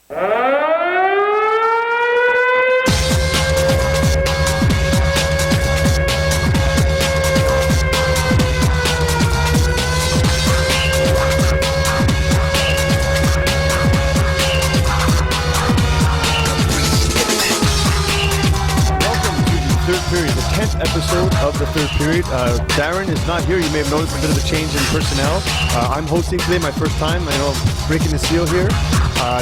Period, the 10th episode of the third period. Darren is not here. You may have noticed a bit of a change in personnel. I'm hosting today, my first time. I know I'm breaking the seal here.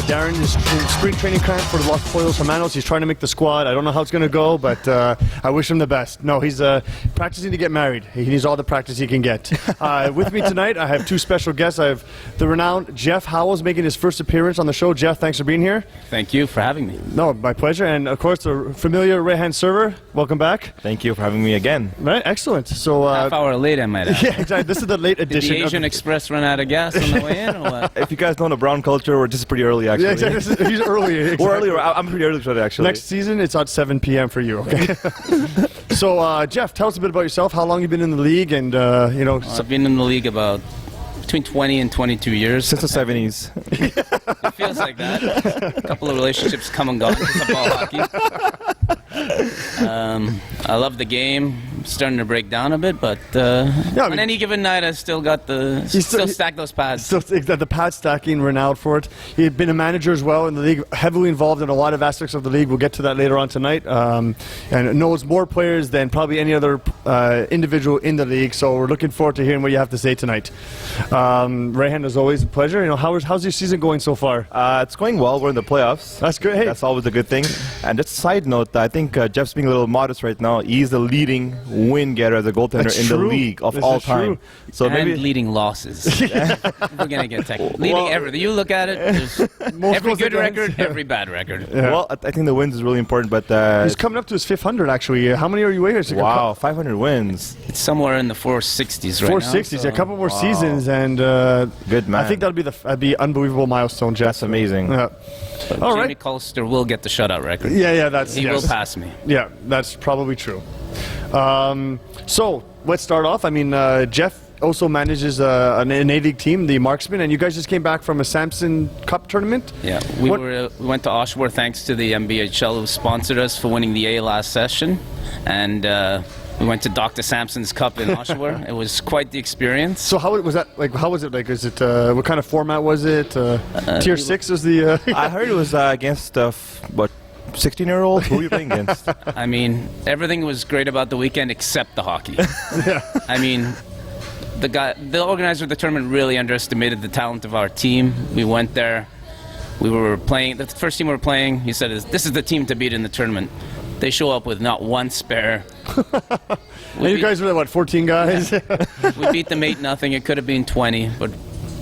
Darren is in spring training camp for the Los Pollos Hermanos. He's trying to make the squad. I don't know how it's going to go, but I wish him the best. No, he's practicing to get married. He needs all the practice he can get. With me tonight, I have two special guests. I have the renowned Jeff Howells making his first appearance on the show. Jeff, thanks for being here. Thank you for having me. No, my pleasure. And of course, the familiar right-hand server. Welcome back. Thank you for having me again. Right, excellent. So half hour late, I might add. Yeah, exactly. This is the late edition. Did the Asian Express run out of gas on the way in, or what? If you guys know the brown culture, we're just pretty early, actually. Yeah, exactly. He's early. Exactly. We're early. I'm pretty early today, actually. Next season, it's at 7 p.m. for you. Okay. So, Jeff, tell us a bit about yourself. How long you've been in the league, and I've been in the league about between 20 and 22 years. Since the 70s. It feels like that. A couple of relationships come and gone because of ball hockey. I love the game. I'm starting to break down a bit, but on any given night, I still got still stack those pads. Still the pad stacking, renowned for it. He'd been a manager as well in the league, heavily involved in a lot of aspects of the league. We'll get to that later on tonight. And knows more players than probably any other individual in the league. So we're looking forward to hearing what you have to say tonight. Rayhan, as always, a pleasure. How's your season going so far? It's going well. We're in the playoffs. That's good. Hey. That's always a good thing. And just a side note, I think Jeff's being a little modest right now. He's the leading win getter as a goaltender in the league of all time. So and maybe leading losses. We're gonna get technical. Leading everything. You look at it. There's every good record, every bad record. Yeah. Well, I think the wins is really important, but he's coming up to his 500 actually. How many are you waiting? Wow, 500 wins. It's somewhere in the 460s right now. 460s. So. A couple more seasons, and good man. I think that'd be unbelievable milestone, Jeff. That's amazing. Yeah. All Jamie Colster will get the shutout record. Yeah, he will pass me. Yeah, that's probably true. So let's start off. I mean, Jeff also manages an A-League team, the Marksmen, and you guys just came back from a Samson Cup tournament. Yeah, we went to Oshawa thanks to the MBHL who sponsored us for winning the A last session, and we went to Dr. Sampson's Cup in Oshawa. It was quite the experience. So how was that? Like, how was it? Like, is it what kind of format was it? Tier 6 was the. I heard it was against what? 16-year-olds? Who were you playing against? I mean, everything was great about the weekend except the hockey. Yeah. I mean, the organizer of the tournament really underestimated the talent of our team. We went there. We were playing. The first team we were playing, he said, this is the team to beat in the tournament. They show up with not one spare. You guys were, what, 14 guys? Yeah. We beat them 8-0. It could have been 20, but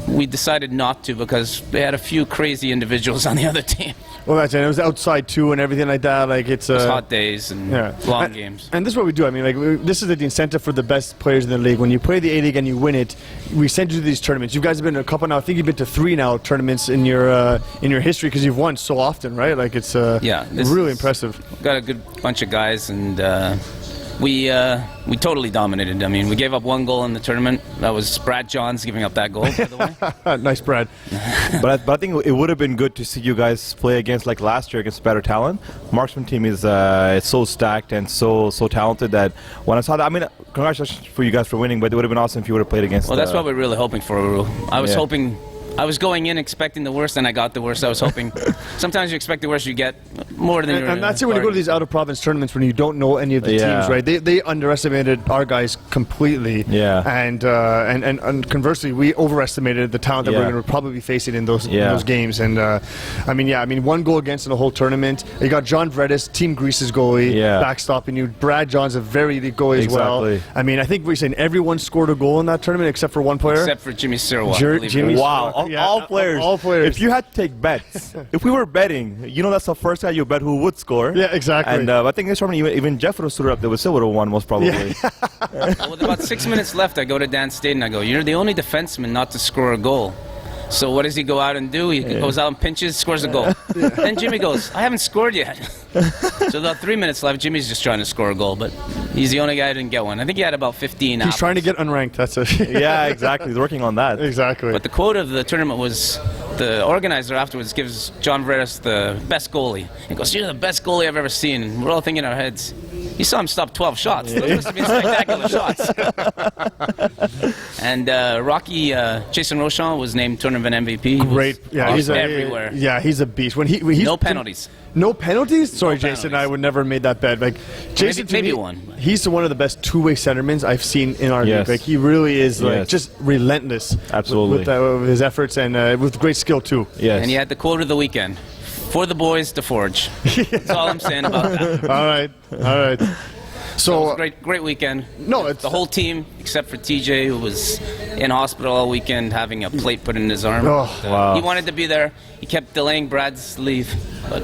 we decided not to because they had a few crazy individuals on the other team. Well, that's it. It was outside too and everything like that. Like it was hot days and long games. And this is what we do. I mean, like this is the incentive for the best players in the league. When you play the A-League and you win it, we send you to these tournaments. You guys have been to a couple now. I think you've been to 3 now tournaments in your history because you've won so often, right? Like it's really impressive. Got a good bunch of guys and. We totally dominated. I mean, we gave up 1 goal in the tournament. That was Brad Johns giving up that goal, by the way. Nice, Brad. but I think it would have been good to see you guys play against, like last year, against better talent. Marksman team is so stacked and so talented that when I saw that, I mean, congratulations for you guys for winning, but it would have been awesome if you would have played against. Well, that's what we're really hoping for. I was hoping. I was going in expecting the worst, and I got the worst. I was hoping. Sometimes you expect the worst, you get more than you're. And that's it when you go to these out-of-province tournaments when you don't know any of the teams, right? They underestimated our guys completely. Yeah. And conversely, we overestimated the talent that we're going to probably be facing in those games. And I mean, 1 goal against in the whole tournament. You got John Vredis, Team Greece's goalie, backstopping you. Brad John's a very elite goalie as well. I mean, I think we're saying everyone scored a goal in that tournament except for one player. Except for Jimmy Sirwa. Jimmy. Wow. All players. All players. If you had to take bets, if we were betting, that's the first guy you bet who would score. Yeah, exactly. And I think this tournament, even Jeff would have stood up. They would still would have won, most probably. Yeah. Well, with about 6 minutes left, I go to Dan State and I go, "You're the only defenseman not to score a goal." So what does he go out and do? He goes out and pinches, scores a goal. Then Jimmy goes, "I haven't scored yet." So about 3 minutes left. Jimmy's just trying to score a goal, but he's the only guy who didn't get one. I think he had about 15 He's trying to get unranked. That's it. Yeah, exactly. He's working on that. Exactly. But the quote of the tournament was, the organizer afterwards gives John Veras the best goalie. He goes, "You're the best goalie I've ever seen." And we're all thinking in our heads, you saw him stop 12 shots. Those must have been spectacular shots. And Rocky, Jason Rochon was named tournament MVP. Great. Yeah, he's everywhere. He's a beast. When he's No penalties. No penalties? Sorry, No Jason, penalties. I would never have made that bet. Like Jason, Maybe to me, one. He's one of the best two-way centermen I've seen in our Yes. league. Like he really is, like Yes. just relentless. Absolutely. With his efforts and with great skill too. Yes. And he had the quote of the weekend: "For the boys to forge." That's all I'm saying about that. All right. It was So a great weekend. No, it's The whole team, except for TJ, who was in hospital all weekend having a plate put in his arm. Oh, wow. He wanted to be there. He kept delaying Brad's leave. But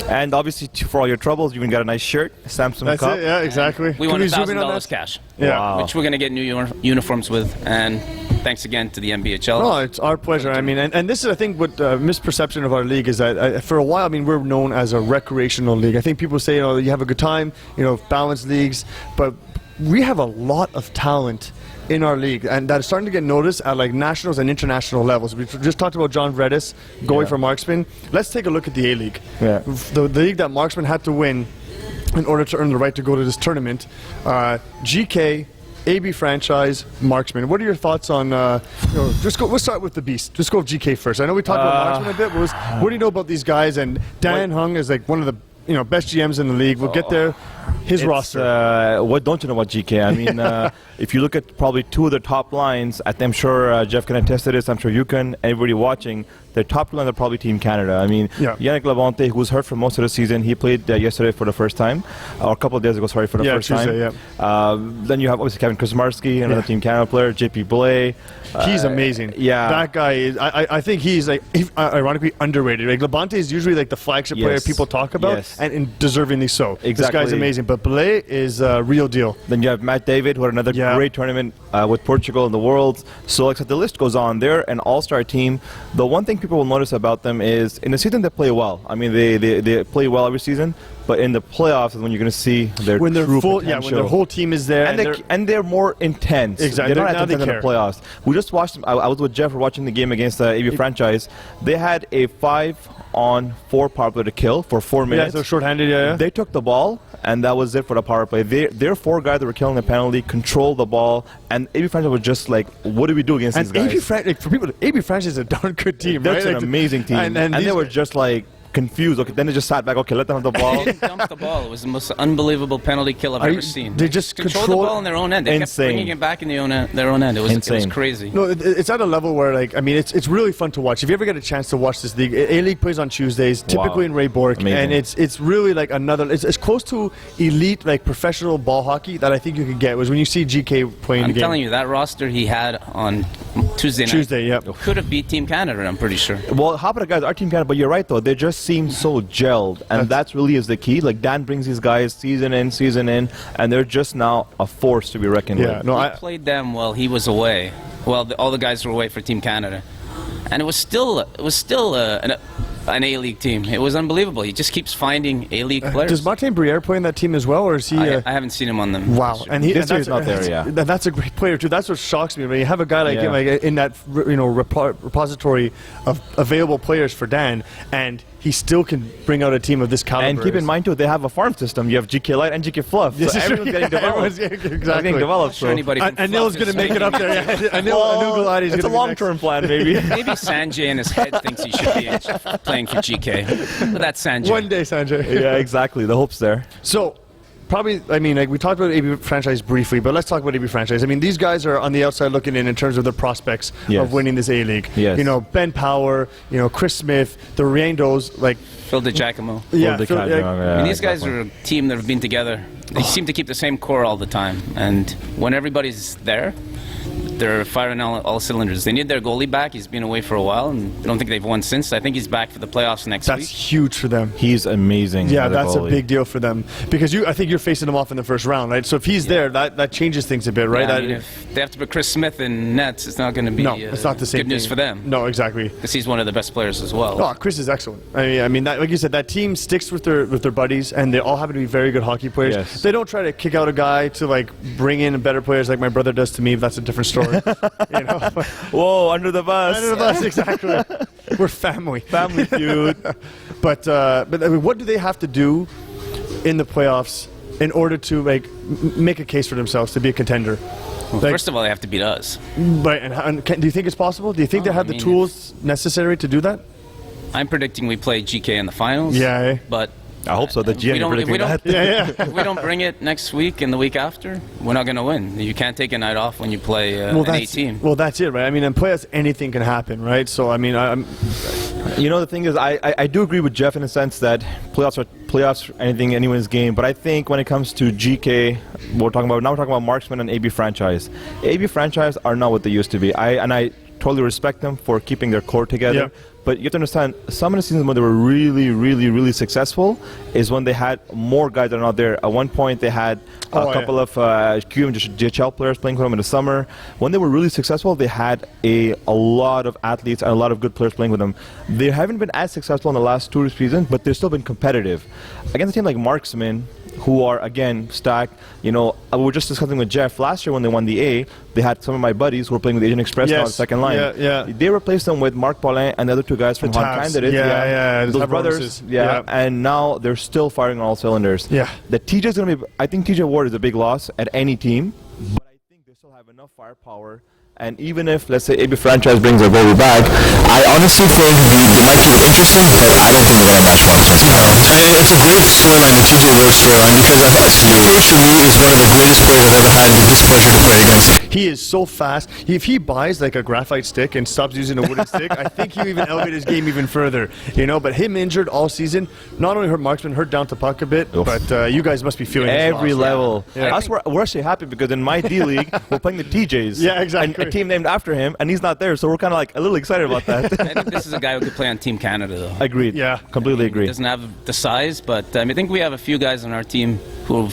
And obviously, for all your troubles, you can get a nice shirt, Samsung that's Cup. it. Yeah, exactly. we Can won zoom in on $1,000 that? cash, Yeah. Wow. which we're going to get new uniforms with. And thanks again to the NBHL. No, it's our pleasure. I mean, and this is, I think, what misperception of our league is that for a while, I mean, we're known as a recreational league. I think people say, you know, you have a good time, you know, balanced leagues, but we have a lot of talent in our league, and that is starting to get noticed at like nationals and international levels. We just talked about John Vredis going for marksman. Let's take a look at the A-League. Yeah. The league that marksman had to win in order to earn the right to go to this tournament. GK, AB franchise, marksman. What are your thoughts on? We'll start with the beast. Just go with GK first. I know we talked about marksman a bit. But what do you know about these guys? And Dan Hung is like one of the best GMs in the league. We'll get there. His roster. What don't you know about GK? I mean, if you look at probably two of the top lines, I'm sure Jeff can attest to this. I'm sure you can. Everybody watching, their top two lines are probably Team Canada. I mean, Yannick Labonte, who was hurt for most of the season, he played yesterday for the first time, or a couple of days ago. Sorry, for the first Tuesday, time. Then you have obviously Kevin Kuzmarski, another Team Canada player. JP Blay. He's amazing. Yeah, that guy is. I think he's like ironically underrated. Like Labonte is usually like the flagship player people talk about, and deservingly so. Exactly. This guy's amazing. But Belay is a real deal. Then you have Matt David, who had another great tournament with Portugal in the World. So like the list goes on. They're an all-star team. The one thing people will notice about them is in the season they play well. I mean, they play well every season. But in the playoffs is when you're going to see their true potential. when their whole team is there, and they're more intense. Exactly. They're not as intense in the playoffs. We just watched them. I was with Jeff watching the game against the AB franchise. They had a 5-on-4 power play to kill for 4 minutes. Yeah, so shorthanded. They took the ball, and that was it for the power play. Their 4 guys that were killing the penalty controlled the ball, and AB franchise was just like, what do we do against these guys? AB franchise is a darn good team. That's right? an amazing team, and they were just like confused. Okay, then they just sat back. Okay, let them have the ball. They didn't dump the ball. It was the most unbelievable penalty kill I've ever seen. They just controlled the ball in their own end. They kept bringing it back in their own end. It was crazy. No, it's at a level where, like, I mean, it's really fun to watch. If you ever get a chance to watch this league, A-League plays on Tuesdays, typically in Ray Bork, and it's really like it's close to elite, like professional ball hockey that I think you could get was when you see GK playing the game. I'm telling you, that roster he had on Tuesday night could have beat Team Canada, I'm pretty sure. Well, how about the guys, our Team Canada, but you're right, though. They just seem so gelled, and that's really is the key. Like, Dan brings these guys season in, and they're just now a force to be reckoned with. No, I played them while he was away. Well, all the guys were away for Team Canada. And it was still an A-League team. It was unbelievable. He just keeps finding A-League players. Does Martin Briere play in that team as well, or is he? I haven't seen him on them. Wow, and that's not there. Yeah, that's a great player too. That's what shocks me. When you have a guy like him, like in that repository of available players for Dan, and he still can bring out a team of this caliber. And keep in mind too, they have a farm system. You have GK Light and GK Fluff. So everyone's getting developed. Exactly. Sure anybody from Anil's going to make it up there. Anil it's a long-term plan, maybe. Maybe Sanjay in his head thinks he should be playing for GK. But that's Sanjay. One day, Sanjay. Yeah, exactly. The hope's there. So, probably, I mean, like we talked about AB franchise briefly, but let's talk about AB franchise. I mean, these guys are on the outside looking in terms of their prospects of winning this A-League. Yes. You know, Ben Power, you know, Chris Smith, the Riendos, like Phil DiGiacomo. Yeah, I mean, these guys are a team that have been together. They seem to keep the same core all the time, and when everybody's there, they're firing all cylinders. They need their goalie back. He's been away for a while, and I don't think they've won since. I think he's back for the playoffs next week. That's huge for them. He's amazing. Yeah, that's a big deal for them because I think you're facing them off in the first round, right? So if he's there, that changes things a bit, right? Yeah, I mean, if they have to put Chris Smith in nets, it's not going to be it's not the same good news for them. No, exactly. Because he's one of the best players as well. Oh, Chris is excellent. I mean, like you said, that team sticks with their buddies, and they all happen to be very good hockey players. Yes. They don't try to kick out a guy to like bring in better players like my brother does to me. That's a different story. You know? Whoa, under the bus. Under the bus, exactly. We're family. Family feud. But I mean, what do they have to do in the playoffs in order to make a case for themselves to be a contender? Well, first of all, they have to beat us. Right, do you think it's possible? Do you think they have the tools necessary to do that? I'm predicting we play GK in the finals. Yeah. But I hope so. The GM predicting that. If we don't bring it next week and the week after, we're not going to win. You can't take a night off when you play an A team. Well, that's it, right? I mean, in playoffs, anything can happen, right? So, I mean, the thing is, I do agree with Jeff in the sense that playoffs, anything, anyone's game. But I think when it comes to GK, we're talking about Marksman and AB franchise. AB franchise are not what they used to be. I totally respect them for keeping their core together. Yeah. But you have to understand, some of the seasons when they were really, really, really successful is when they had more guys that are not there. At one point, they had a couple of Q and JHL players playing for them in the summer. When they were really successful, they had a lot of athletes and a lot of good players playing with them. They haven't been as successful in the last 2 seasons, but they've still been competitive. Against a team like Marksman, who are, again, stacked. We were just discussing with Jeff last year when they won the A, they had some of my buddies who were playing with Asian Express now on the second line. Yeah. They replaced them with Marc Paulin and the other 2 guys from Hot Candidates. Those brothers. And now they're still firing on all cylinders. Yeah. The TJ's going to be, I think TJ Ward is a big loss at any team, but I think they still have enough firepower. And even if, let's say, AB franchise brings their goalie back, I honestly think they might keep it interesting, but I don't think they're going to match Marksman. And it's a great storyline, the TJ Ward storyline, because TJ for me is one of the greatest players I've ever had the displeasure to play against. He is so fast. If he buys like a graphite stick and stops using a wooden stick, I think he'll even elevate his game even further. But him injured all season, not only hurt Marksman, hurt down to puck a bit, but you guys must be feeling every loss, level. Yeah. We're actually happy because in my D League, we're playing the TJs. Yeah, exactly. A team named after him, and he's not there, so we're kind of like a little excited about that. I think this is a guy who could play on Team Canada, though. Agreed. Yeah, completely agree. He doesn't have the size, but I think we have a few guys on our team who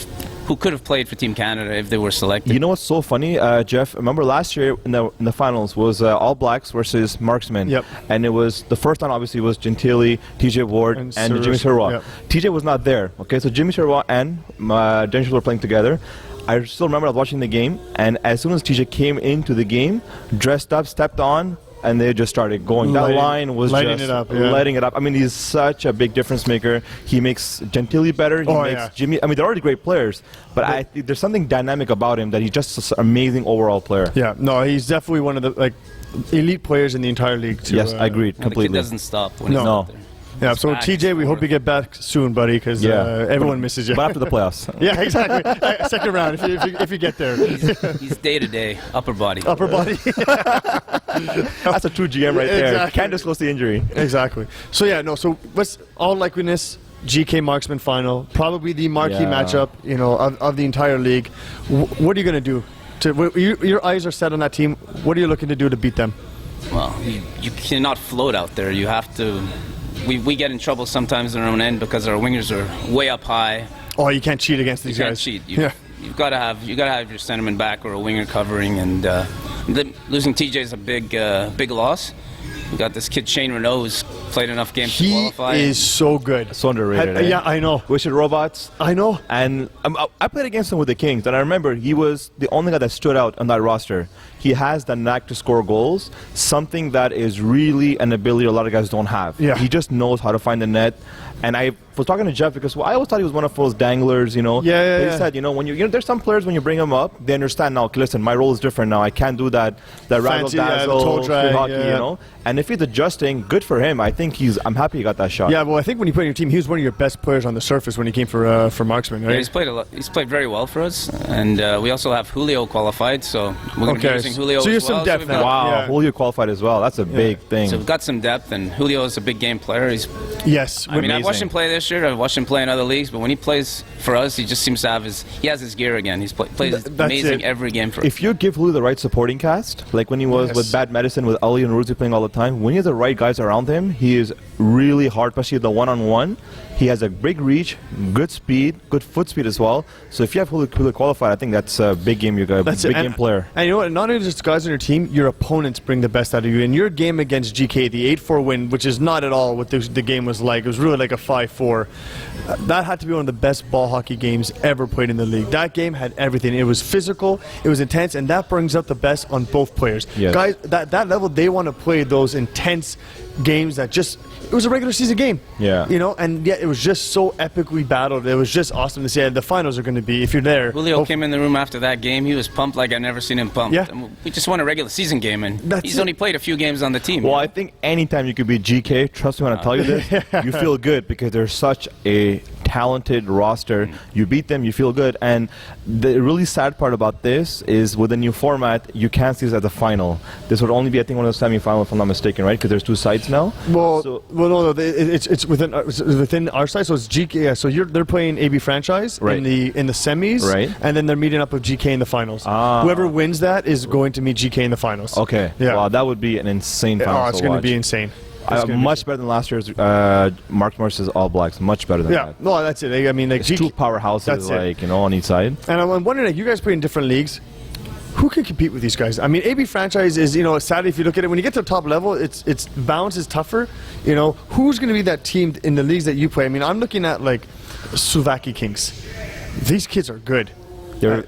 could have played for Team Canada if they were selected. You know what's so funny, Jeff? Remember last year in the finals was All Blacks versus Marksman. Yep. And it was the first time obviously was Gentili, TJ Ward, and Jimmy Sirois. Yep. TJ was not there. Okay, so Jimmy Sirois and Gentili were playing together. I still remember I was watching the game, and as soon as TJ came into the game, dressed up, stepped on, and they just started going. That line was lighting just it up. I mean, he's such a big difference maker. He makes Gentili better. He makes Jimmy. I mean, they're already great players, but I think there's something dynamic about him that he's just an amazing overall player. Yeah, no, he's definitely one of the elite players in the entire league. Yes, I agree completely. The kid doesn't stop when he's out there. Yeah, so TJ, we hope you get back soon, buddy, because everyone misses you. But after the playoffs. Yeah, exactly. Second round, if you get there. He's day-to-day, upper body. Upper body. That's a true GM right there. Exactly. Can't disclose the injury. Exactly. So, so what's all likeliness, GK Marksman final, probably the marquee matchup, of the entire league. What are you going to do? Your eyes are set on that team. What are you looking to do to beat them? Well, you cannot float out there. You have to... We get in trouble sometimes in our own end because our wingers are way up high. Oh, you can't cheat against these guys. You can't cheat. You've got to have your centerman back or a winger covering, and losing TJ is a big loss. We got this kid Shane Renault who's played enough games to qualify. He is so good. So underrated. Yeah, I know. Wishing Robots. I know. And I played against him with the Kings, and I remember he was the only guy that stood out on that roster. He has the knack to score goals, something that is really an ability a lot of guys don't have. Yeah. He just knows how to find the net. And I was talking to Jeff because I always thought he was one of those danglers, But he said, when there's some players when you bring them up, they understand now. Okay, listen, my role is different now. I can't do that razzle dazzle hockey, And if he's adjusting, good for him. I think I'm happy he got that shot. Yeah, well, I think when you put in your team, he was one of your best players on the surface when he came for Marksman, right? Yeah, he's played very well for us, and we also have Julio qualified, so we're going to be using Julio. So you have as well. some depth now. Wow, Julio qualified as well. That's a big thing. So we've got some depth, and Julio is a big game player. I've watched him play this year. I've watched him play in other leagues, but when he plays for us, he just seems to have he has his gear again. He's plays amazing every game for us. If you give Julio the right supporting cast, like when he was with Bad Medicine, with Ali and Ruzi playing all the time, when he has the right guys around him, he is really hard, especially the one-on-one. He has a big reach, good speed, good foot speed as well. So if you have Julio qualified, I think that's a big game. You got a big game player. And you know what? Not only just guys on your team, your opponents bring the best out of you. In your game against GK, the 8-4 win, which is not at all what the game was like. It was really like a 5-4. That had to be one of the best ball hockey games ever played in the league. That game had everything. It was physical, it was intense, and that brings out the best on both players. Yes. Guys, that level, they want to play those intense games that just, it was a regular season game. Yeah. You know, and yet it was just so epically battled. It was just awesome to see. And the finals are going to be, if you're there. Julio came in the room after that game. He was pumped like I've never seen him pumped. Yeah. And we just won a regular season game, and That's he's it. only played a few games on the team. Well, I think anytime you could beat GK, trust me when I tell you this, you feel good because they're such a talented roster. You beat them, you feel good. And the really sad part about this is with the new format, you can't see this as a final. This would only be, I think, one of the semifinals, if I'm not mistaken, right? Because there's two sides now. Well, So- no, it's within our side, so it's GK. Yeah, so they're playing AB franchise Right. in the semis, Right. and then they're meeting up with GK in the finals. Ah. Whoever wins that is going to meet GK in the finals. Okay. Yeah. Wow, that would be an insane final Oh, it's to going to watch. be insane. It's gonna be Much better than last year's Mark Morris's All Blacks. Much better than Yeah, that. no, that's it. I mean, like It's two GK, powerhouses, That's it. like, you know, on each side. and I'm wondering, like, you guys play in different leagues. Who can compete with these guys? I mean, AB franchise is, you know, sadly, if you look at it, when you get to the top level, it's balance is tougher. You know, who's going to be that team in the leagues that you play? I mean, I'm looking at like Slovakia Kings. These kids are good. They're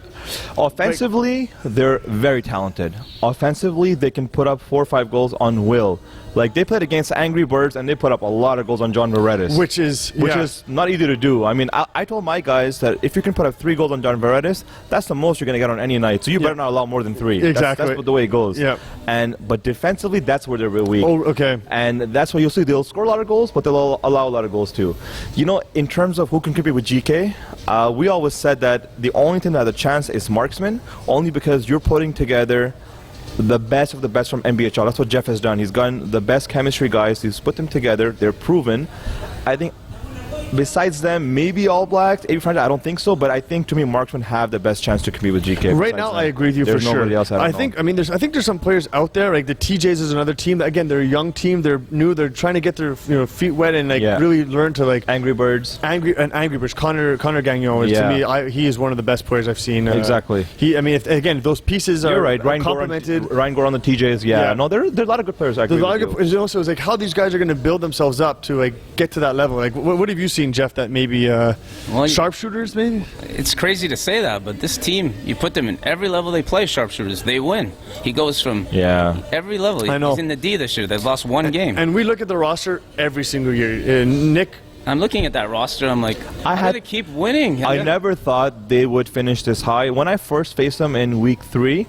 offensively, they're very talented. Offensively, they can put up 4 or 5 goals on will. Like, they played against Angry Birds and they put up a lot of goals on John Veredis, Which is not easy to do. I mean, I told my guys that if you can put up 3 goals on John Veredis, that's the most you're going to get on any night. So you better not allow more than 3. Exactly. That's the way it goes. Yeah. But defensively, that's where they're real weak. Oh, okay. And that's why you'll see they'll score a lot of goals, but they'll allow a lot of goals too. You know, in terms of who can compete with GK, we always said that the only thing that has a chance is marksman, only because you're putting together the best of the best from NBHL. That's what Jeff has done. He's gotten the best chemistry guys. He's put them together. They're proven. I think besides them, maybe All Blacks, AB franchise, I don't think so, but I think to me marksmen have the best chance to compete with GK. Right now, I agree with you There's for sure. nobody else I think there's some players out there, like the TJs is another team that, again, they're a young team, they're new, they're trying to get their feet wet and really learn to like Angry Birds. Angry Birds. Connor Gagnon is, to me, he is one of the best players I've seen. Exactly. If those pieces You're are right. Ryan complemented. Gore on the TJs. Yeah. No, there's a lot of good players. I agree There's a lot with of you. good. Also, it's like how these guys are going to build themselves up to like get to that level. Like, what have you seen, Jeff? That maybe sharpshooters, maybe. It's crazy to say that, but this team, you put them in every level they play, sharpshooters, they win. He goes from every level. I know. He's in the D this year. They've lost one game. And we look at the roster every single year. Nick. I'm looking at that roster. I'm like, how do they keep winning? I never thought they would finish this high. When I first faced them in week 3,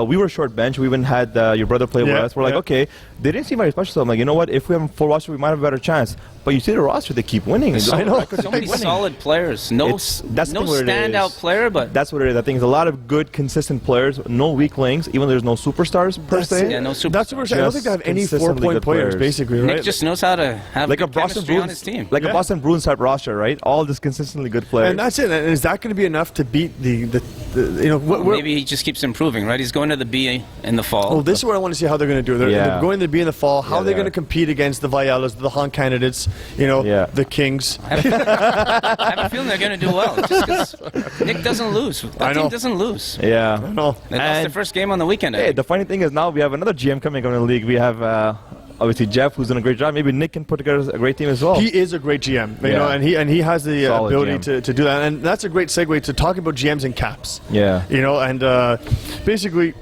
we were short bench. We even had your brother play with us. We're like, okay, they didn't seem very special. So I'm like, you know what? If we have a full roster, we might have a better chance. But you see the roster, they keep winning. I know. So many solid players. No standout player, but that's what it is. I think there's a lot of good, consistent players. No weak links, even though there's no superstars per se. Yeah, no superstars. That's what we're saying. I don't think they have any 4-point players, basically, right? Nick just knows how to have like good a Boston chemistry on Bruins his team. like a Boston Bruins type roster, right? All just consistently good players. And that's it. And is that going to be enough to beat maybe he just keeps improving, right? He's going to the B in the fall. Oh, this is what I want to see how they're going to do. They're going to the B in the fall. How are they going to compete against the Vialas, the Han candidates, the Kings? I have a feeling they're going to do well. Just because Nick doesn't lose. That team doesn't lose. Yeah. I know. They lost their first game on the weekend. Hey, the funny thing is now we have another GM coming on in the league. We have obviously Jeff, who's done a great job. Maybe Nick can put together a great team as well. He is a great GM, you know, and he has the ability to do that. And that's a great segue to talking about GMs and caps. Yeah. And basically,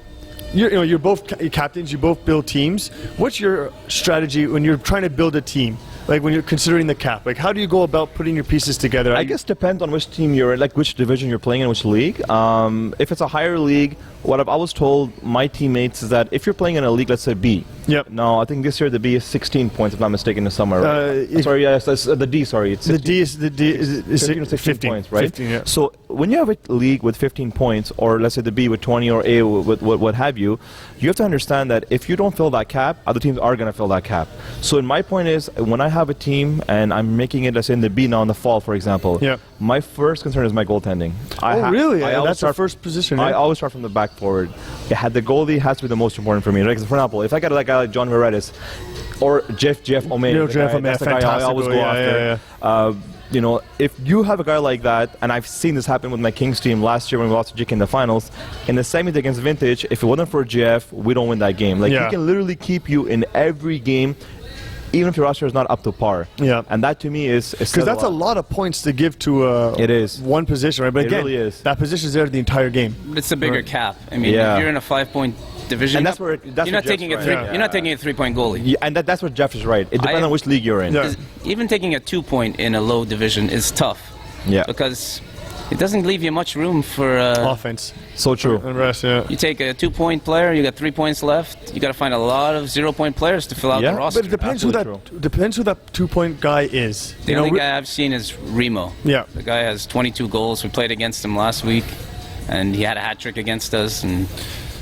you're both captains. You both build teams. What's your strategy when you're trying to build a team? Like when you're considering the cap, like how do you go about putting your pieces together? I guess depends on which team you're in, like which division you're playing in, which league. If it's a higher league, what I've always told my teammates is that if you're playing in a league, let's say B. Yep. No, I think this year the B is 16 points, if I'm not mistaken, in the summer. Right? Sorry, yes, that's the D. Sorry, it's 16, the D is 15 or 16 points, right? 15, yeah. So when you have a league with 15 points, or let's say the B with 20 or A with what have you, you have to understand that if you don't fill that cap, other teams are going to fill that cap. So in my point is, when I have a team and I'm making it, let's say in the B now in the fall, for example, my first concern is my goaltending. Really? That's the first position. I always start from the back forward. The goalie has to be the most important for me. Right? 'Cause for example, if I got a guy like John Veredis or Jeff O'May, that's the guy I always go after. If you have a guy like that, and I've seen this happen with my Kings team last year when we lost to JK in the finals, in the semis against Vintage, if it wasn't for Jeff, we don't win that game. He can literally keep you in every game, even if your roster is not up to par. Yeah. And that to me is because that's a lot of points to give to it is one position, right? But it again, really is. That position is there the entire game. It's a bigger cap. I mean, if you're in a 5-point division. And that's where you're not taking a You're not taking a 3-point goalie. Yeah, and that's what Jeff is right. It depends on which league you're in. Yeah. Even taking a 2-point in a low division is tough. Yeah. Because it doesn't leave you much room for offense. So true. And rest, yeah. You take a 2-point player, you got 3 points left. You got to find a lot of 0-point players to fill out the roster. But it depends who that 2-point guy is. The only guy I've seen is Remo. Yeah. The guy has 22 goals. We played against him last week, and he had a hat trick against us. And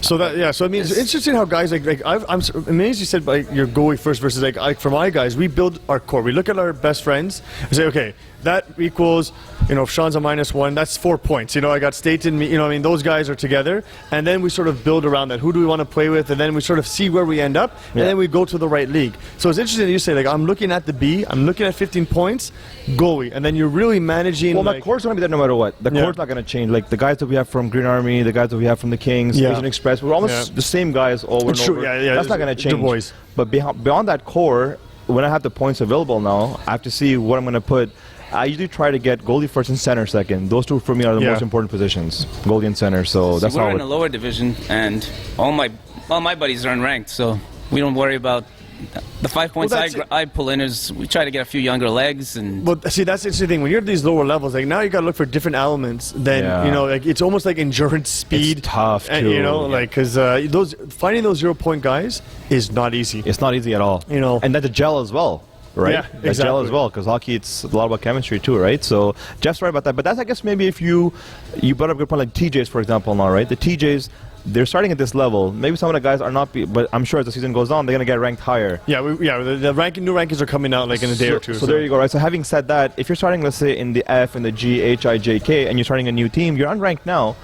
so I mean, it's interesting how guys I'm amazed you said like your goalie first versus like for my guys, we build our core. We look at our best friends and say, okay, that equals, if Sean's a -1, that's 4 points. I got Staten, I mean, those guys are together, and then we sort of build around that. Who do we want to play with? And then we sort of see where we end up, and then we go to the right league. So it's interesting that you say, like, I'm looking at the B, I'm looking at 15 points, goalie, and then you're really managing. Well, that core's going to be there no matter what. The core's not going to change. Like the guys that we have from Green Army, the guys that we have from the Kings, Asian Express, we're almost the same guys over and over. That's not going to change. Boys. But beyond that core, when I have the points available now, I have to see what I'm going to put. I usually try to get goalie first and center second. Those two for me are the most important positions, goalie and center. So that's we're in the lower division, and all my buddies are unranked, so we don't worry about the 5 points I pull in. Is we try to get a few younger legs and. Well, see, that's the interesting thing. When you're at these lower levels, like now you got to look for different elements. Then like it's almost like endurance, speed. It's tough too. And, like because finding those 0-point guys is not easy. It's not easy at all. And that's a gel as well. Right? Yeah, exactly. That gel as well, because hockey, it's a lot about chemistry too, right? So Jeff's right about that. But that's, I guess, maybe if you brought up a good point, like TJs, for example, now, right? The TJs, they're starting at this level. Maybe some of the guys are not, but I'm sure as the season goes on, they're going to get ranked higher. Yeah, the new rankings are coming out like in a day or two. So there you go, right? So having said that, if you're starting, let's say, in the F and the G, H, I, J, K, and you're starting a new team, you're unranked now,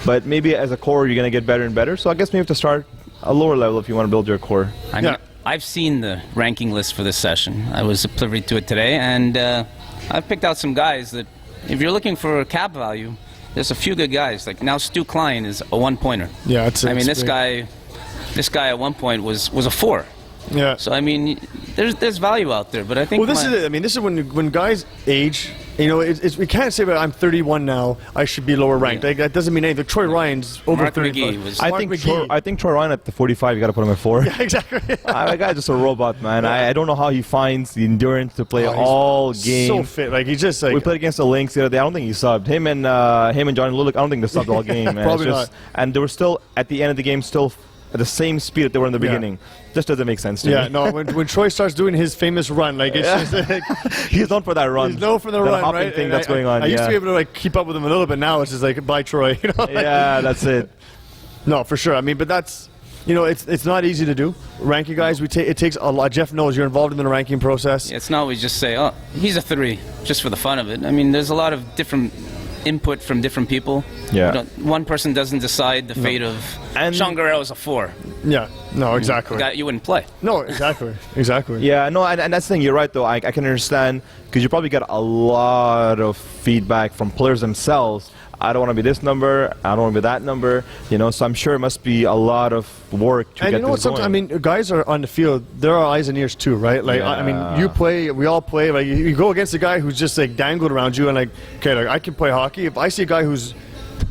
but maybe as a core, you're going to get better and better. So I guess maybe you have to start a lower level if you want to build your core. I've seen the ranking list for this session. I was privy to it today, and I've picked out some guys that, if you're looking for cap value, there's a few good guys. Like now, Stu Klein is a 1-pointer. Yeah, this guy at one point was a 4. Yeah. So I mean, there's value out there, but I think. Well, this is it. I mean, this is when guys age. We can't say that I'm 31 now, I should be lower ranked. Like, that doesn't mean anything. Troy Ryan's over Mark 35. I think Troy Ryan at the 45, you got to put him at 4. Yeah, exactly. That guy's just a robot, man. I don't know how he finds the endurance to play all games. So fit. Like he's just like. We played against the Lynx the other day. I don't think he subbed. Him and Johnny Lulick, I don't think they subbed all game. Man. Probably not. And they were still at the end of the game still at the same speed that they were in the beginning. Just doesn't make sense to me. Yeah, no, when Troy starts doing his famous run, like, it's just like... He's known for that run. He's known for the run, hopping right? thing that's going on, I used to be able to, like, keep up with him a little bit. Now it's just like, bye, Troy. Yeah, that's it. No, for sure. I mean, but that's... it's not easy to do. Ranking guys, it takes a lot. Jeff knows you're involved in the ranking process. Yeah, it's not we just say, oh, he's a 3, just for the fun of it. I mean, there's a lot of different input from different people. Yeah. One person doesn't decide the fate of Sean Guerrero is a 4. Yeah. No, exactly. You wouldn't play. No, exactly. Exactly. Yeah, no, and that's the thing. You're right, though. I can understand, because you probably get a lot of feedback from players themselves. I don't want to be this number. I don't want to be that number. So I'm sure it must be a lot of work to get this going. I mean, guys are on the field. There are eyes and ears too, right? Like, I mean, you play. We all play. Like, you go against a guy who's just like dangled around you, and like, okay, like I can play hockey. If I see a guy who's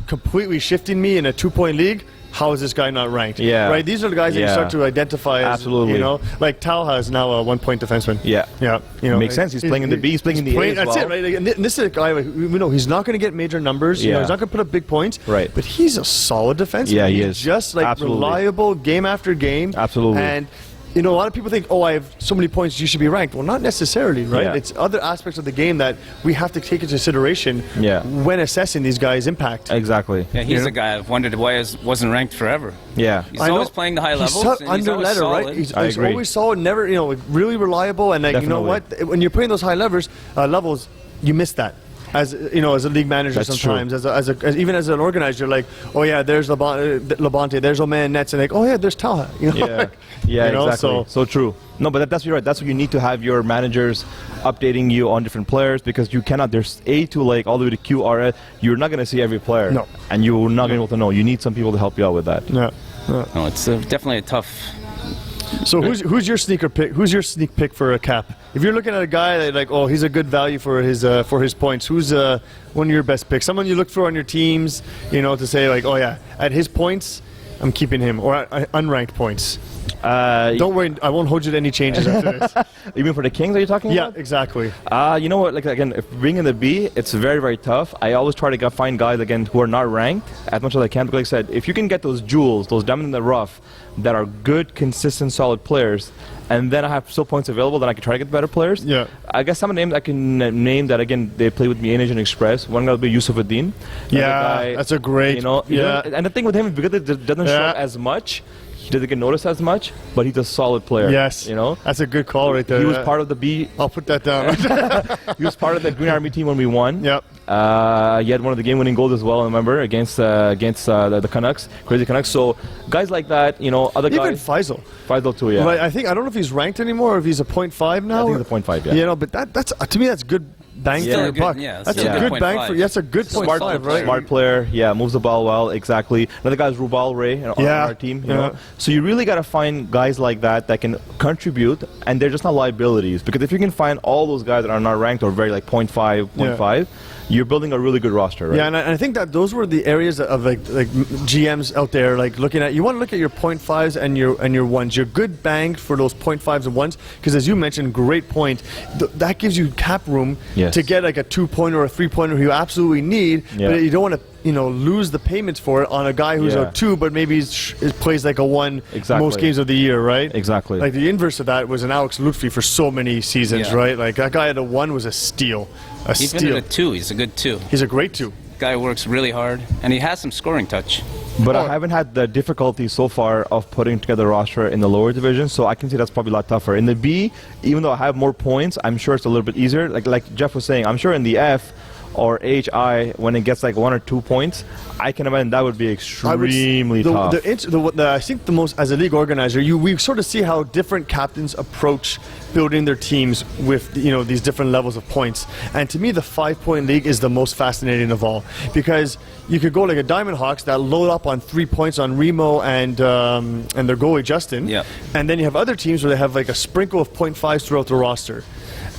completely shifting me in a 2-point league, how is this guy not ranked? Yeah. Right? These are the guys that you start to identify as, absolutely. Like Talha is now a 1-point defenseman. Yeah. Yeah. Makes sense. He's playing in the B, he's playing in the A as well. That's it, right? And this is a guy, we know he's not going to get major numbers. He's not going to put up big points. Right. But he's a solid defenseman. Yeah, he he's is. Just like reliable game after game. Absolutely. And a lot of people think, oh, I have so many points, you should be ranked. Well, not necessarily, right? Yeah. It's other aspects of the game that we have to take into consideration when assessing these guys' impact. Exactly. Yeah, he's a guy I've wondered why he wasn't ranked forever. Yeah. He's always playing the high levels. Under letter, right? He's always solid, never, really reliable. And, like, Definitely. you know what? When you're playing those high levels, you miss that. As as a league manager, that's sometimes even as an organizer, you're like, oh yeah, there's Labonte, there's Oman Nets, and like, oh yeah, there's Talha. Exactly. So true. No, but that's right. That's what you need to have your managers updating you on different players, because you cannot. There's A to like all the way to QRS. You're not going to see every player. No. And you're not going to be able to know. You need some people to help you out with that. Yeah. No, it's definitely a tough. So who's your sneaker pick? Who's your sneak pick for a cap? If you're looking at a guy that like, oh, he's a good value for his points. Who's one of your best picks? Someone you look for on your teams, to say like, oh yeah, at his points, I'm keeping him, or unranked points. Don't worry, I won't hold you to any changes after this. You mean for the Kings? Are you talking Yeah, about? exactly. You know what? Like again, if being in the B, it's very, very tough. I always try to find guys again who are not ranked as much as I can. Because like I said, if you can get those jewels, those diamonds in the rough, that are good, consistent, solid players, and then I have still points available, then I can try to get better players. Yeah. I guess some of the names I can name that again they play with me in Asian Express. One guy will be Yusufuddin. Yeah, that's a great. You know, yeah. and the thing with him is because it doesn't show up as much. He doesn't get noticed as much, but he's a solid player. Yes, you know, that's a good call right there. He was part of the B. I'll put that down. He was part of the Green Army team when we won. Yep. He had one of the game-winning goals as well. I remember against the Canucks, crazy Canucks. So guys like that, you know, other Even guys. Faisal. Faisal too, yeah. But I don't know if he's ranked anymore, or if he's a 0.5 now. I think it's a 0.5. Yeah. You know, but that's to me that's good bang Still for a your good- buck. yeah, That's still a a good good bang 0.5. for. That's a good Smart 0.5, right? Smart player, yeah, moves the ball well, exactly. Another guy is Rubal Ray on our team, you know. So you really got to find guys like that can contribute, and they're just not liabilities. Because if you can find all those guys that are not ranked or very like 0.5, 0.5, you're building a really good roster, right? Yeah, and I think that those were the areas of like GMs out there like looking at. You want to look at your 0.5s and your ones. You're good bang for those 0.5s and ones because, as you mentioned, great point. That gives you cap room to get like a 2-pointer or a 3-pointer who you absolutely need, but you don't want to lose the payments for it on a guy who's a 2, but maybe he plays like a 1 most games of the year, right? Exactly. Like the inverse of that was an Alex Lutfi for so many seasons, right? Like that guy at a 1 was a steal. Even at a 2, he's a good 2. He's a great 2. Guy works really hard, and he has some scoring touch. But I haven't had the difficulty so far of putting together a roster in the lower division, so I can see that's probably a lot tougher. In the B, even though I have more points, I'm sure it's a little bit easier. Like Jeff was saying, I'm sure in the F or HI, when it gets like 1 or 2 points, I can imagine that would be extremely tough. I think the most, as a league organizer, we sort of see how different captains approach building their teams with these different levels of points. And to me, the 5-point league is the most fascinating of all, because you could go like a Diamond Hawks that load up on 3 points on Remo and their goalie Justin, and then you have other teams where they have like a sprinkle of 0.5s throughout the roster.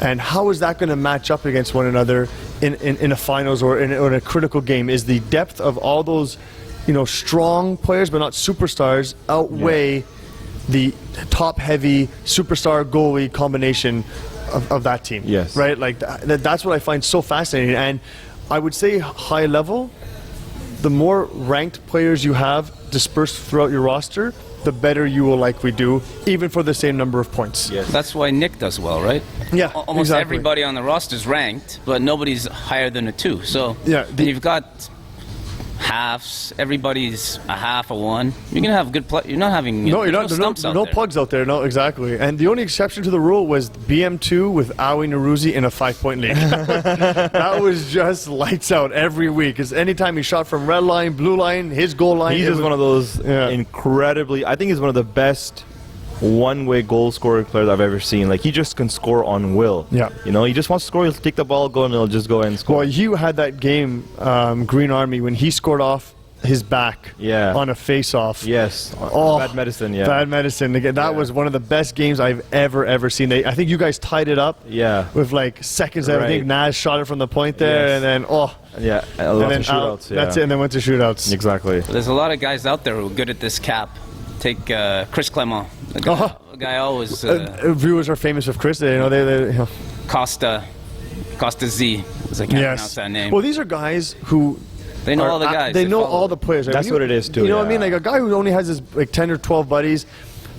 And how is that going to match up against one another in a finals or in a critical game? Is the depth of all those, strong players but not superstars outweigh the top-heavy superstar goalie combination of that team? Yes. Right. Like that's what I find so fascinating. And I would say high level, the more ranked players you have dispersed throughout your roster, the better you will likely do, even for the same number of points. Yes. That's why Nick does well, right? Yeah, almost everybody on the roster is ranked, but nobody's higher than a 2. So you've got halves. Everybody's a half, a 1. You're gonna have good play. You're not having no plugs out there. No, exactly. And the only exception to the rule was BM2 with Aoi Naruzi in a 5-point league. That was just lights out every week. Because anytime he shot from red line, blue line, his goal line, he's just one of those incredibly. I think he's one of the best one-way goal scorer players I've ever seen. Like, he just can score on will. Yeah. He just wants to score. He'll take the ball, go, and he'll just go and score. Well, you had that game, Green Army, when he scored off his back on a face-off. Yes. Bad medicine, Bad medicine. Again, that was one of the best games I've ever seen. I think you guys tied it up with like seconds. I think Naz shot it from the point there, and then and then shootouts. That's it, and then went to shootouts. Exactly. There's a lot of guys out there who are good at this cap. Take Chris Clement. The guy always... viewers are famous with Chris. They Costa Z, as I can't pronounce that name. Well, these are guys who... They know all the guys. They know all the players. That's what it is, too. You know what I mean? Like, a guy who only has his like 10 or 12 buddies,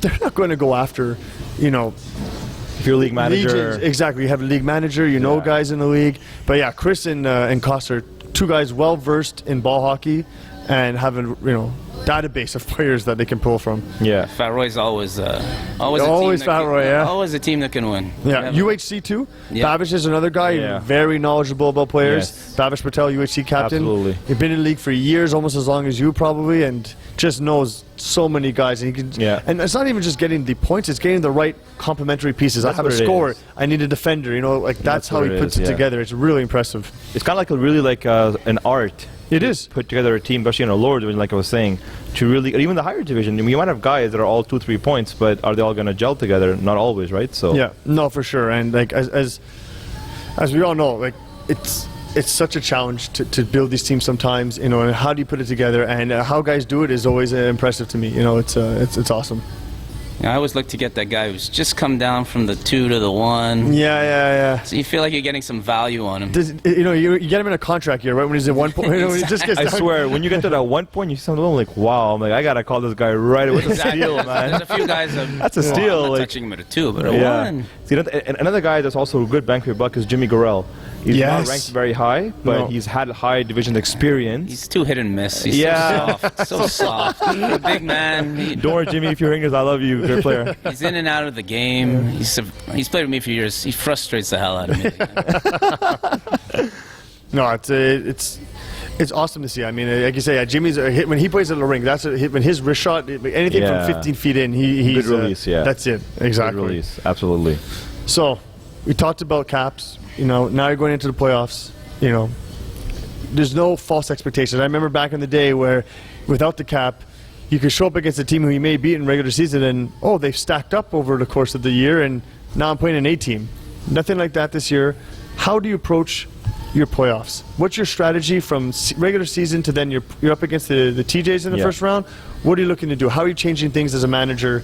they're not going to go after, if you're a league manager. Exactly. You have a league manager. You know guys in the league. But, yeah, Chris and Costa are 2 guys well-versed in ball hockey and having, database of players that they can pull from. Yeah. Fat Roy's always Fat Roy, always a team that can win. Yeah, UHC too. Babish is another guy, very knowledgeable about players. Yes. Babish Patel, UHC captain. Absolutely. He's been in the league for years, almost as long as you probably, and just knows so many guys. And, and it's not even just getting the points, it's getting the right complementary pieces. I have a scorer, I need a defender, that's how he puts it together. It's really impressive. It's kind of like an art. It is. Put together a team, especially in a lower division, like I was saying, to really, even the higher division. I mean, you might have guys that are all 2-3 points, but are they all going to gel together? Not always, right? So yeah, no, for sure. And like as we all know, like it's it's such a challenge to build these teams sometimes, you know, and how do you put it together, and how guys do it is always impressive to me. You know, it's awesome. I always look to get that guy who's just come down from the 2 to the 1. Yeah. So you feel like you're getting some value on him. You know, you get him in a contract year, right? When he's at 1 point, you know, when he just gets I down. swear, when you get to that 1 point, you sound a little like, wow. I'm like, I gotta call this guy right away. It's a Exactly. steal, man. There's a few guys that, That's a steal. I'm not like, touching him at a 2, but a 1. See, another guy that's also a good bang for your buck is Jimmy Gorell. He's not ranked very high, but he's had high division experience. He's too hit and miss. He's so soft. A big man. Don't worry, Jimmy, if you're hearing this, I love you. Great player. He's in and out of the game. He's played with me for years. He frustrates the hell out of me. No, it's awesome to see. I mean, like you say, Jimmy's a hit when he plays at the ring. That's a hit when his wrist shot, anything from 15 feet in, he's good release. That's it. Exactly. Good release. Absolutely. So we talked about Caps. You know, now you're going into the playoffs. You know, there's no false expectations. I remember back in the day where, without the cap, you could show up against a team who you may beat in regular season, and they've stacked up over the course of the year, and now I'm playing an A team. Nothing like that this year. How do you approach your playoffs? What's your strategy from regular season to then you're up against the TJs in the first round? What are you looking to do? How are you changing things as a manager?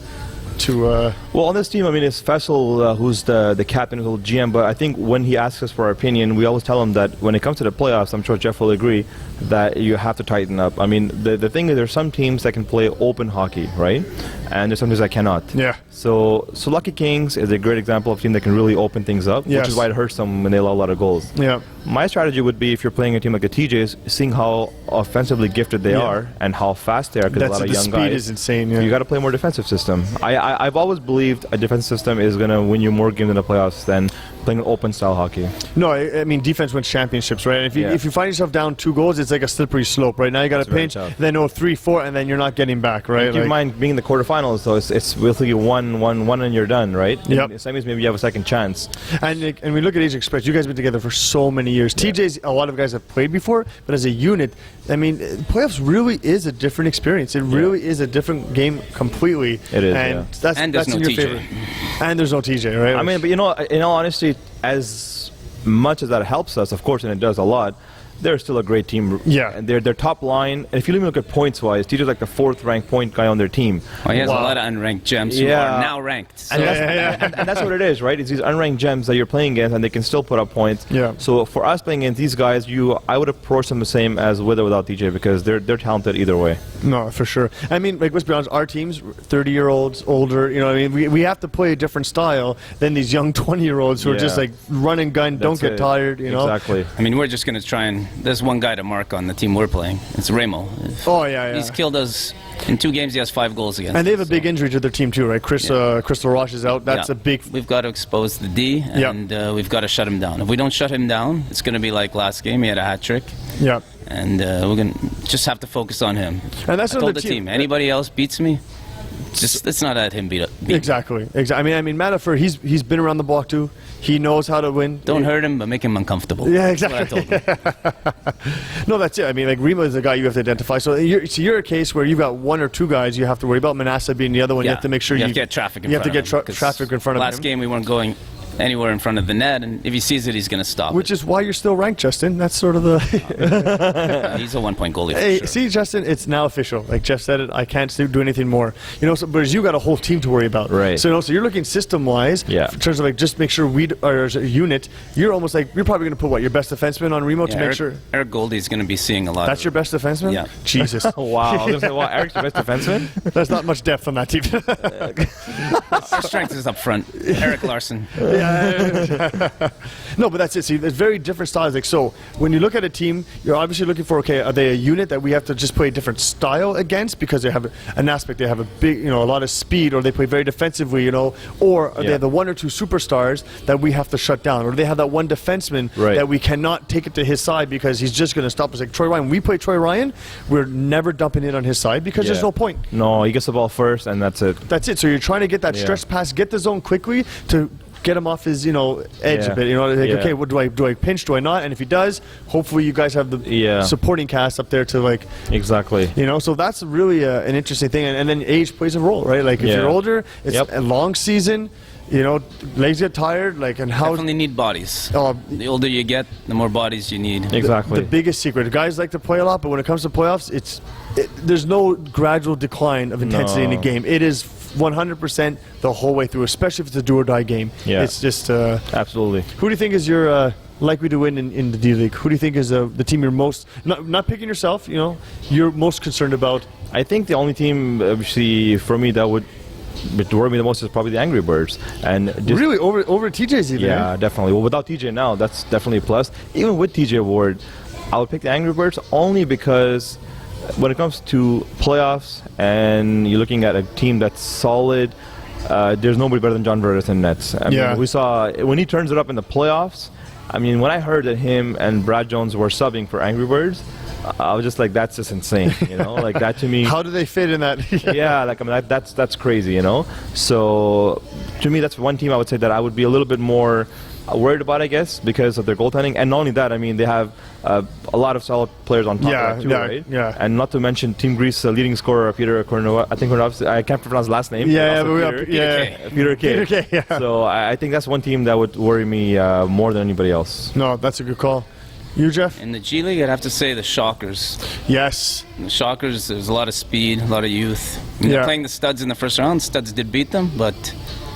Well, on this team, I mean, it's Faisal who's the captain, who's the GM, but I think when he asks us for our opinion, we always tell him that when it comes to the playoffs, I'm sure Jeff will agree, that you have to tighten up. I mean, the thing is, there's some teams that can play open hockey, right? And there's some teams that cannot. Yeah. So Lucky Kings is a great example of a team that can really open things up, which is why it hurts them when they allow a lot of goals. Yeah. My strategy would be, if you're playing a team like the TJs, seeing how offensively gifted they are and how fast they are, because a lot of young guys. The speed is insane. Yeah. You got to play more defensive system. I've always believed a defensive system is going to win you more games in the playoffs than playing an open style hockey. No, I mean, defense wins championships, right? And if you find yourself down 2 goals, it's like a slippery slope, right? Now you got to pinch, then 3-4, and then you're not getting back, right? Keep in mind, being in the quarterfinals, though, it's basically one, and you're done, right? Yep. So that means maybe you have a second chance. And we look at Asia Express. You guys have been together for so many years. TJ's, a lot of guys have played before, but as a unit, I mean, playoffs really is a different experience. It really is a different game completely. It is, and there's that's no in your TJ. favor. And there's no TJ, right? I mean, but in all honesty, as much as that helps us, of course, and it does a lot, they're still a great team. Yeah. And their top line, and if you even look at points-wise, TJ's like the 4th ranked point guy on their team. Well, he has a lot of unranked gems who are now ranked. So. And that's what it is, right? It's these unranked gems that you're playing against, and they can still put up points. Yeah. So for us playing against these guys, I would approach them the same as with or without TJ, because they're talented either way. No, for sure. I mean, like, let's be honest, our team's 30-year-olds, older, you know what I mean? We have to play a different style than these young 20-year-olds who are just like run and gun, don't get tired, you know? Exactly. I mean, we're just going to try and... There's one guy to mark on the team we're playing. It's Ramo. Oh, yeah. He's killed us. In 2 games, he has 5 goals against us. And they have a big injury to their team, too, right? Crystal Roche is out. That's a big... We've got to expose the D, and we've got to shut him down. If we don't shut him down, it's going to be like last game. He had a hat trick. Yeah. And we're going to just have to focus on him. And that's I told the team, anybody else beats me, let's not let him beat me. Exactly. I mean, Manafort, he's been around the block, too. He knows how to win. Don't hurt him, but make him uncomfortable. Yeah, exactly. That's what I told him. No, that's it. I mean, like, Rima is the guy you have to identify. So you're a case where you've got 1 or 2 guys you have to worry about. Manasseh being the other one. You have to make sure you have to get traffic in front of him. You have to get traffic in front of him. Last game, we weren't going anywhere in front of the net, and if he sees it, he's going to stop. Which is why you're still ranked, Justin. That's sort of the... He's a 1-point goalie. Hey, for sure. See, Justin, it's now official. Like Jeff said it, I can't do anything more. You know, but you got a whole team to worry about. Right. So you're looking system-wise. In terms of like just make sure we are as a unit. You're almost like you're probably going to put your best defenseman on Remo to make sure. Eric Goldie's going to be seeing a lot. That's your best defenseman. Yeah. Jesus. Wow. I was going to say, wow, Eric's your best defenseman? There's not much depth on that team. Our strength is up front. Eric Larson. No, but that's it. See, there's very different styles. Like, so when you look at a team, you're obviously looking for, okay, are they a unit that we have to just play a different style against because they have an aspect, they have a big, a lot of speed, or they play very defensively, or are they have the 1 or 2 superstars that we have to shut down, or they have that one defenseman that we cannot take it to his side because he's just going to stop us. Like Troy Ryan, when we play Troy Ryan, we're never dumping it on his side because there's no point. No, he gets the ball first, and that's it. That's it. So you're trying to get that stretch pass, get the zone quickly to get him off his, edge a bit. Okay, what do I pinch? Do I not? And if he does, hopefully you guys have the supporting cast up there to like. Exactly. So that's really an interesting thing, and then age plays a role, right? Like if you're older, it's a long season. You know, legs get tired. Like, and how? Definitely need bodies. Oh, The older you get, the more bodies you need. Exactly. The biggest secret. Guys like to play a lot, but when it comes to playoffs, there's no gradual decline of intensity in the No. game. It is 100% the whole way through, especially if it's a do or die game. Yeah. It's just. Absolutely. Who do you think is your likely to win in the D League? Who do you think is the team you're most not picking yourself? You know, you're most concerned about. I think the only team, obviously, for me that would worry me the most is probably the Angry Birds. And just, Really over TJ's even. yeah, eh? definitely. Well, without TJ now, that's definitely a plus. Even with TJ Ward, I would pick the Angry Birds only because when it comes to playoffs and you're looking at a team that's solid, there's nobody better than John Verdes in nets. I Yeah. mean, we saw when he turns it up in the playoffs. I mean, when I heard that him and Brad Jones were subbing for Angry Birds, I was just like, that's just insane, you know? Like, that to me... How do they fit in that? yeah, like, I mean, that's crazy, you know? So, to me, that's one team I would say that I would be a little bit more worried about, I guess, because of their goaltending. And not only that, I mean, they have a lot of solid players on top Yeah, of that, too, yeah, right? yeah. And not to mention Team Greece leading scorer, Peter Kornov, I think Kornov, I can't pronounce his last name. Yeah, but but also we got Peter K. Peter K, yeah. So, I think that's one team that would worry me more than anybody else. No, that's a good call. You, Jeff? In the G League, I'd have to say the Shockers. Yes. The Shockers, there's a lot of speed, a lot of youth. I mean, Yeah. They're playing the Studs in the first round. Studs did beat them, but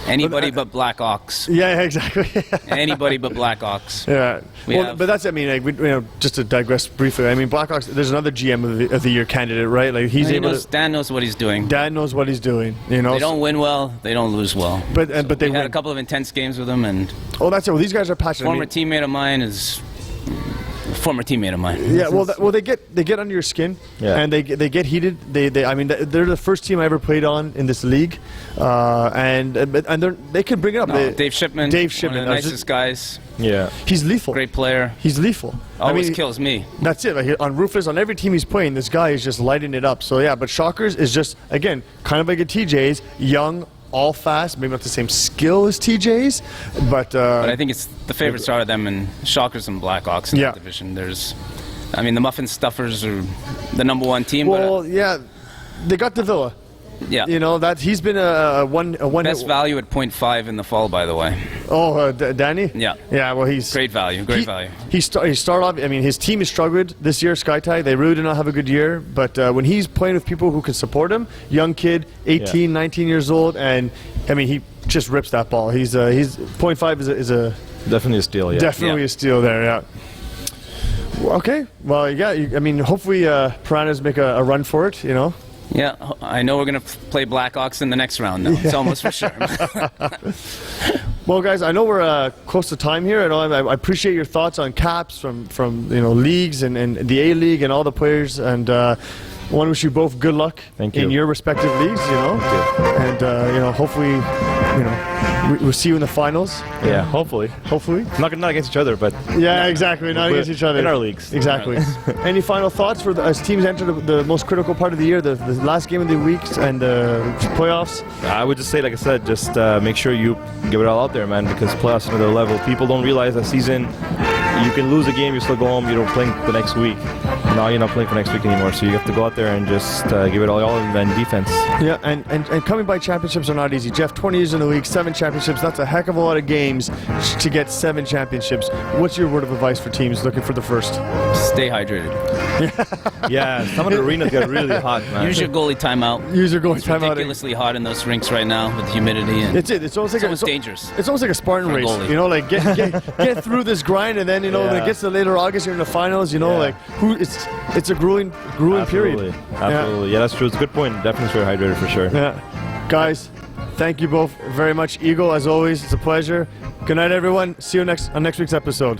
anybody but Black Ox. Yeah, exactly. Anybody but Black Ox. Yeah. We Well, have- but that's, I mean, like, just to digress briefly, I mean, Blackhawks, there's another GM of the year candidate, right? Like, he's able to. Dan knows what he's doing. Dan knows what he's doing, you know. They don't win well, they don't lose well. But they We had a win. couple of intense games with them, and Oh, that's it. Well, these guys are passionate. I former mean, teammate of mine is a former teammate of mine. yeah, well, they get under your skin, Yeah. and they get heated. I mean, they're the first team I ever played on in this league, and they can bring it up. No, Dave Shipman, Dave one Shipman, of the I was nicest guys, Yeah. he's lethal. great player, He's lethal. always I mean, kills me. That's it. Like, on Rufus, on every team he's playing, this guy is just lighting it up. So yeah, but Shockers is just, again, kind of like a TJ's, young, all fast, maybe not the same skill as TJ's, but But I think it's the favorites are them and Shockers and Blackhawks in Yeah. that division. The Muffin Stuffers are the number one team. well, yeah, they got the Villa. but yeah, You know that he's been a one best value at 0.5 in the fall, by the way. Oh, Danny. Yeah. Yeah. Well, he's Great value, great value. He started off. I mean, his team has struggled this year. SkyTide. They really did not have a good year. But when he's playing with people who can support him, young kid, 18, 19 years old, and I mean, he just rips that ball. He's 0.5 is a Definitely a steal, yeah. definitely Yeah. a steal there. Yeah. Okay. Well, yeah. I mean, hopefully, Piranhas make a run for it. You know. Yeah, I know we're going to play Blackhawks in the next round now. It's almost for sure. Well, guys, I know we're close to time here. I appreciate your thoughts on caps from leagues and the A League and all the players. And I want to wish you both good luck Thank in you. your respective leagues. And hopefully, we'll see you in the finals. Yeah, hopefully. Hopefully. Not against each other, but Yeah, exactly. Not against each other. in our leagues. Exactly. Any final thoughts as teams enter the most critical part of the year, the last game of the week and the playoffs? I would just say, like I said, just make sure you give it all out there, man, because playoffs are another level. People don't realize that season, you can lose a game, you still go home, you don't play the next week. Now you're not playing for next week anymore, so you have to go out there and just give it all and then defense. Yeah, and coming by championships are not easy. Jeff, 20 years in the league, 7 championships. That's a heck of a lot of games to get 7 championships. What's your word of advice for teams looking for the first? Stay hydrated. Yeah, some of the arenas get really hot, man. Use your goalie timeout. Use your goalie It's timeout. ridiculously hot in those rinks right now with humidity. And It's almost like almost dangerous. It's almost like a Spartan For a race. goalie. You know, like get through this grind, and then when it Yeah. gets to later August, you're in the finals. You know, Yeah. like it's a grueling period. Absolutely. Yeah, that's true. It's a good point. Definitely stay hydrated for sure. Yeah, guys, thank you both very much. Eagle, as always, it's a pleasure. Good night, everyone. See you on next week's episode.